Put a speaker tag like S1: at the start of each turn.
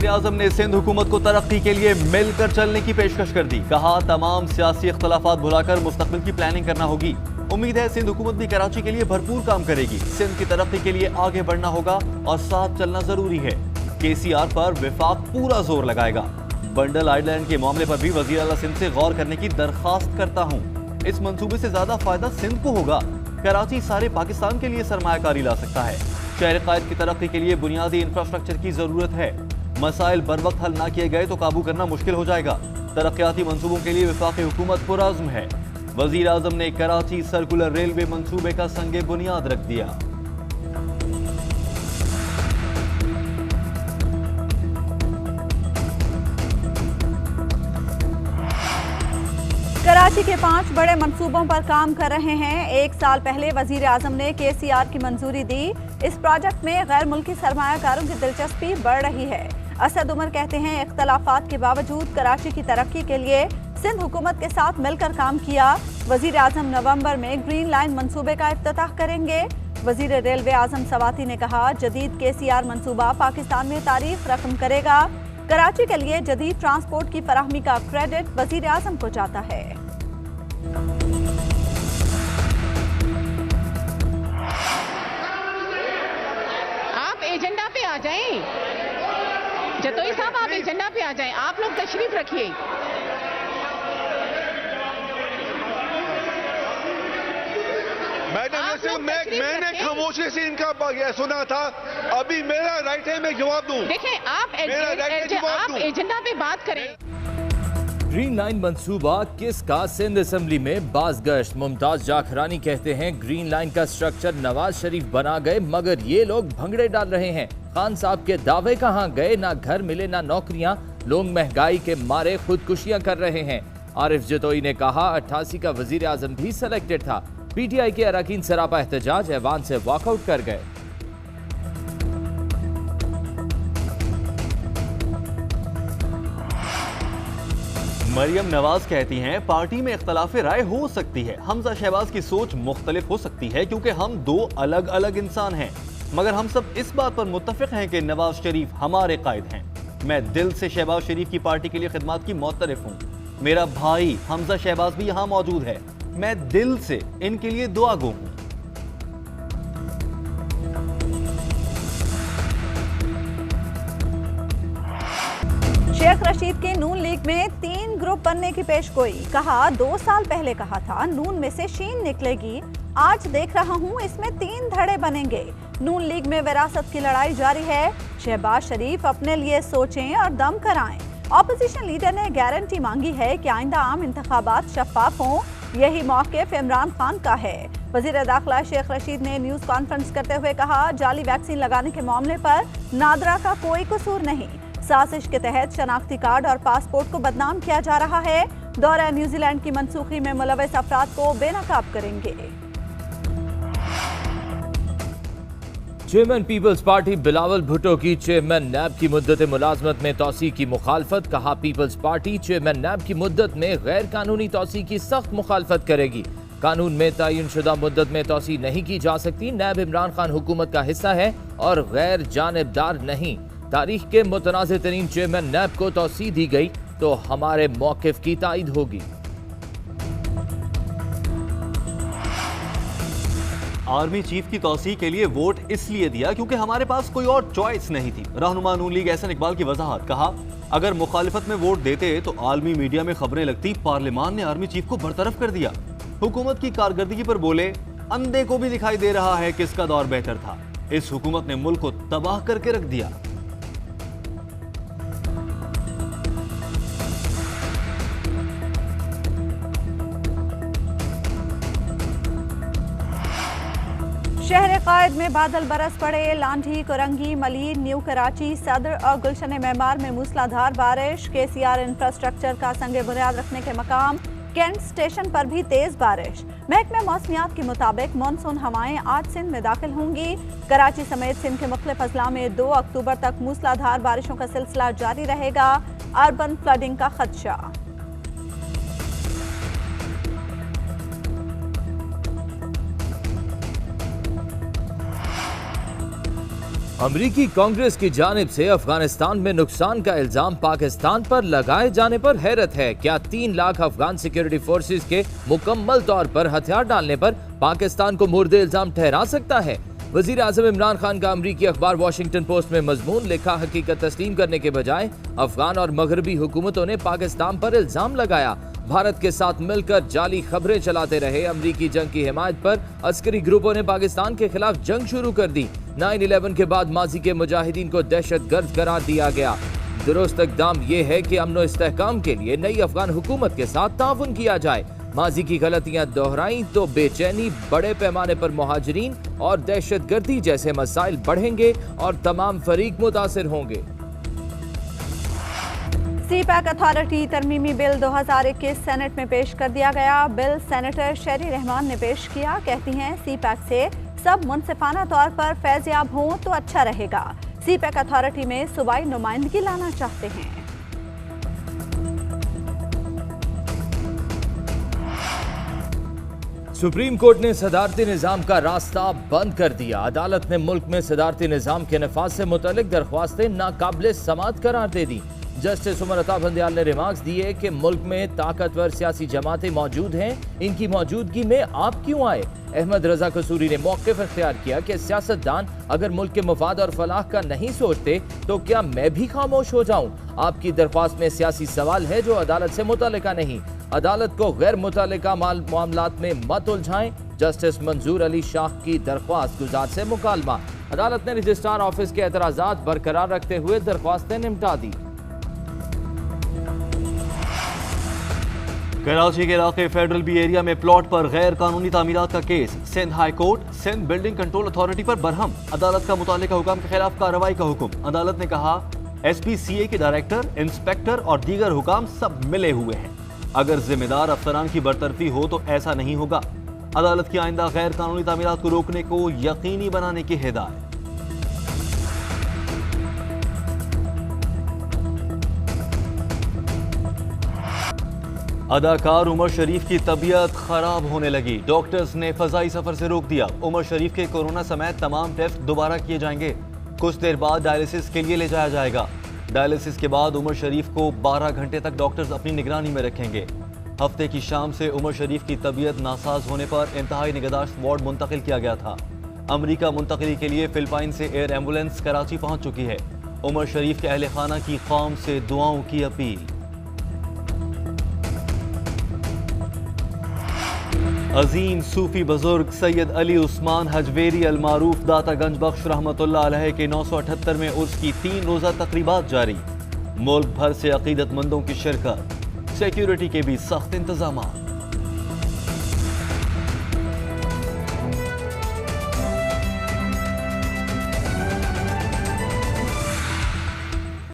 S1: वजीर आजम ने सिंध हुकूमत को तरक्की के लिए मिलकर चलने की पेशकश कर दी। कहा तमाम सियासी इख्तलाफात भुलाकर मुस्तकबिल की प्लानिंग करना होगी। उम्मीद है सिंध हुकूमत भी कराची के लिए भरपूर काम करेगी। सिंध की तरक्की के लिए आगे बढ़ना होगा और साथ चलना जरूरी है। KCR पर विफाक पूरा जोर लगाएगा। बंडल आइलैंड के मामले पर भी वजीर आला सिंध से गौर करने की दरखास्त करता हूँ। इस मंसूबे से ज्यादा फायदा सिंध को होगा। कराची सारे पाकिस्तान के लिए सरमायाकारी ला सकता है। शहर कायद की तरक्की के लिए बुनियादी इंफ्रास्ट्रक्चर की जरूरत है। मसाइल बर वक्त हल ना किए गए तो काबू करना मुश्किल हो जाएगा। तरक्याती मंसूबों के लिए वफाकी हुकूमत पुरअज़्म है। वजीर आजम ने कराची सर्कुलर रेलवे मंसूबे का संगे बुनियाद रख दिया।
S2: कराची के 5 बड़े मंसूबों पर काम कर रहे हैं। 1 साल पहले वजीर आजम ने KCR की मंजूरी दी। इस प्रोजेक्ट में गैर मुल्की सरमायाकारों की दिलचस्पी बढ़ रही है। असद उमर कहते हैं इख्तलाफात के बावजूद कराची की तरक्की के लिए सिंध हुकूमत के साथ मिलकर काम किया। वजीर आजम नवंबर में ग्रीन लाइन मंसूबे का इफ्तिताह करेंगे। वजीर रेलवे आजम सवाती ने कहा जदीद KCR मंसूबा पाकिस्तान में तारीख रकम करेगा। कराची के लिए जदीद ट्रांसपोर्ट की फराहमी का क्रेडिट वजीर आजम को जाता है।
S3: आप एजेंडा पे आ जाएं। जतोई साहब आप एजेंडा पे आ जाएं। आप लोग तशरीफ रखिए।
S4: मैडम मैंने खामोशी से इनका सुना था। अभी मेरा राइट है मैं जवाब दूं।
S3: देखें आप एजेंडा पे बात करें।
S5: ग्रीन लाइन मंसूबा किसका? सिंध असेंबली में बाज़गश्त। मुमताज जाखरानी कहते हैं ग्रीन लाइन का स्ट्रक्चर नवाज शरीफ बना गए मगर ये लोग भंगड़े डाल रहे हैं। खान साहब के दावे कहाँ गए? ना घर मिले ना नौकरियां। लोग महंगाई के मारे खुदकुशियां कर रहे हैं। आरिफ जतोई ने कहा 88 का वजीर आजम भी सिलेक्टेड था। PTI के अरकान सरापा एहतजाज ऐवान से वॉकआउट कर गए।
S1: मरियम नवाज कहती हैं पार्टी में इख्तलाफ राय हो सकती है। हमजा शहबाज की सोच मुख्तलिफ हो सकती है क्योंकि हम 2 अलग अलग इंसान हैं, मगर हम सब इस बात पर मुत्तफिक हैं कि नवाज शरीफ हमारे कायद हैं। मैं दिल से शहबाज शरीफ की पार्टी के लिए खिदमत की मोतरफ हूँ। मेरा भाई हमजा शहबाज भी यहाँ मौजूद है। मैं दिल से इनके लिए दुआ गो हूँ।
S2: शेख रशीद के नून लीग में 3 ग्रुप बनने की पेशगोई। कहा 2 साल पहले कहा था नून में से शीन निकलेगी। आज देख रहा हूं इसमें 3 धड़े बनेंगे। नून लीग में विरासत की लड़ाई जारी है। शहबाज शरीफ अपने लिए सोचें और दम कराएं। ऑपोजिशन लीडर ने गारंटी मांगी है कि आइंदा आम इंतखाबात शफाफ हों। यही मौक़िफ़ इमरान खान का है। वज़ीर दाखिला शेख रशीद ने न्यूज़ कॉन्फ्रेंस करते हुए कहा जाली वैक्सीन लगाने के मामले पर नादरा का कोई कसूर नहीं। साजिश के तहत शनाख्ती कार्ड और पासपोर्ट को बदनाम किया जा रहा है। दौरा न्यूजीलैंड की मनसूखी में मुलव्वस अफराद को बेनकाब करेंगे।
S5: चेयरमैन पीपल्स पार्टी बिलावल भुट्टो की चेयरमैन नैब की मुद्दत मुलाजमत में तोसी की मुखालफत। कहा पीपल्स पार्टी चेयरमैन नैब की मुद्दत में गैर कानूनी तोसी की सख्त मुखालफत करेगी। कानून में तयन शुदा मुद्दत में तोसी नहीं की जा सकती। नैब इमरान खान हुकूमत का हिस्सा है और गैर जानिबदार नहीं। तारीख के मुतनाज़ तरीन चेयरमैन नैब को तोसी दी गई तो हमारे मौक़िफ़ की तायद होगी।
S1: आर्मी चीफ की तौसीह के लिए वोट इसलिए दिया क्योंकि हमारे पास कोई और चॉइस नहीं थी। रहनुमा नून लीग एहसन इकबाल की वजाहत। कहा अगर मुखालिफत में वोट देते तो आलमी मीडिया में खबरें लगती पार्लियामान ने आर्मी चीफ को बरतरफ कर दिया। हुकूमत की कारकर्दगी पर बोले अंधे को भी दिखाई दे रहा है किसका दौर बेहतर था। इस हुकूमत ने मुल्क को तबाह करके रख दिया।
S2: शहर कायद में बादल बरस पड़े। लांढी, कोरंगी, मलीर, न्यू कराची, सदर और गुलशन मेमार में मूसलाधार बारिश। KCR इंफ्रास्ट्रक्चर का संगे बुनियाद रखने के मकाम कैंट स्टेशन पर भी तेज बारिश। महकमे मौसमियात के मुताबिक मानसून हवाएं आज सिंध में दाखिल होंगी। कराची समेत सिंध के मुख्तलिफ अजला में 2 अक्टूबर तक मूसलाधार बारिशों का सिलसिला जारी रहेगा। अर्बन फ्लडिंग का खदशा।
S5: अमरीकी कांग्रेस की जानिब से अफगानिस्तान में नुकसान का इल्जाम पाकिस्तान पर लगाए जाने पर हैरत है। क्या 3 लाख अफगान सिक्योरिटी फोर्सेस के मुकम्मल तौर पर हथियार डालने पर पाकिस्तान को मुर्दे इल्जाम ठहरा सकता है? वजीर आजम इमरान खान का अमरीकी अखबार वॉशिंगटन पोस्ट में मजमून लिखा, हकीकत तस्लीम करने के बजाय अफगान और मगरबी हुकूमतों ने पाकिस्तान पर इल्जाम लगाया। भारत के साथ मिलकर जाली खबरें चलाते रहे अमरीकी जंग की हिमायत पर अस्करी ग्रुपों ने पाकिस्तान के खिलाफ जंग शुरू कर दी। 9/11 के बाद माजी के मुजाहिदीन को दहशतगर्द करार दिया गया। दुरुस्त इक़दाम ये है कि अमन व इस्तेहकाम के लिए नई अफगान हुकूमत के साथ ताउन किया जाए। माजी की गलतियां दोहराई तो बेचैनी, बड़े पैमाने पर मुहाजिरीन और दहशतगर्दी जैसे मसाइल बढ़ेंगे और तमाम फरीक मुतासिर होंगे।
S2: सीपैक अथॉरिटी तरमीमी बिल 2021 सेनेट में पेश कर दिया गया। बिल सेनेटर शेरी रहमान ने पेश किया। कहती हैं सीपैक से सब मुनसिफाना तौर पर फैज़याब हों तो अच्छा रहेगा। सीपैक अथॉरिटी में सूबाई नुमाइंदगी लाना चाहते हैं।
S5: सुप्रीम कोर्ट ने सदारती निज़ाम का रास्ता बंद कर दिया। अदालत ने मुल्क में सदारती निज़ाम के नफाज से मुतल्लिक दरख्वास्तें नाकाबिले समाअत करार दे दी। जस्टिस उमर अता बंदियाल ने रिमार्क्स दिए कि मुल्क में ताकतवर सियासी जमातें मौजूद हैं, इनकी मौजूदगी में आप क्यों आए? अहमद रजा कसूरी ने मौक़िफ़ इख्तियार किया कि सियासतदान अगर मुल्क के मफाद और फलाह का नहीं सोचते तो क्या मैं भी खामोश हो जाऊं? आपकी दरख्वास्त में सियासी सवाल है जो अदालत से मुतल्लिका नहीं। अदालत को गैर मुतल्लिका मामलात में मत उलझाएं। जस्टिस मंजूर अली शाह की दरख्वास्त गुजार से मुकालमा। अदालत ने रजिस्ट्रार ऑफिस के एतराज़ात बरकरार रखते हुए दरख्वास्तें निपटा दी।
S1: कराची के इलाके फेडरल बी एरिया में प्लॉट पर गैर कानूनी तामीरात का केस। Sindh high court Sindh building control authority पर बरहम। अदालत का मुतालिका हुक्म के खिलाफ कार्रवाई का हुक्म। अदालत ने कहा SPCA के डायरेक्टर, इंस्पेक्टर और दीगर हुकाम सब मिले हुए हैं। अगर जिम्मेदार अफसरान की बरतरफी हो तो ऐसा नहीं होगा। अदालत की आइंदा गैर कानूनी तामीरात को रोकने को यकीनी बनाने की हिदायत। अदाकार उमर शरीफ की तबीयत खराब होने लगी। डॉक्टर्स ने फजाई सफर से रोक दिया। उमर शरीफ के कोरोना समेत तमाम टेस्ट दोबारा किए जाएंगे। कुछ देर बाद डायलिसिस के लिए ले जाया जाएगा। डायलिसिस के बाद उमर शरीफ को 12 घंटे तक डॉक्टर्स अपनी निगरानी में रखेंगे। हफ्ते की शाम से उमर शरीफ की तबीयत नासाज होने पर इंतहाई निगहदाश्त वार्ड मुंतकिल किया गया था। अमरीका मुंतकिली के लिए फिलिपाइन से एयर एम्बुलेंस कराची पहुंच चुकी है। उमर शरीफ के अहले खाना की कौम से दुआओं की अपील। अजीम सूफी बुजुर्ग सैयद अली उस्मान हजवेरी अलमारूफ दाता गंज बख्श रहमतुल्लाह अलैह के 978 में उर्स की 3 रोज़ा तकरीबात जारी। मुल्क भर से अकीदतमंदों की शिरकत। सिक्योरिटी के भी सख्त इंतजाम।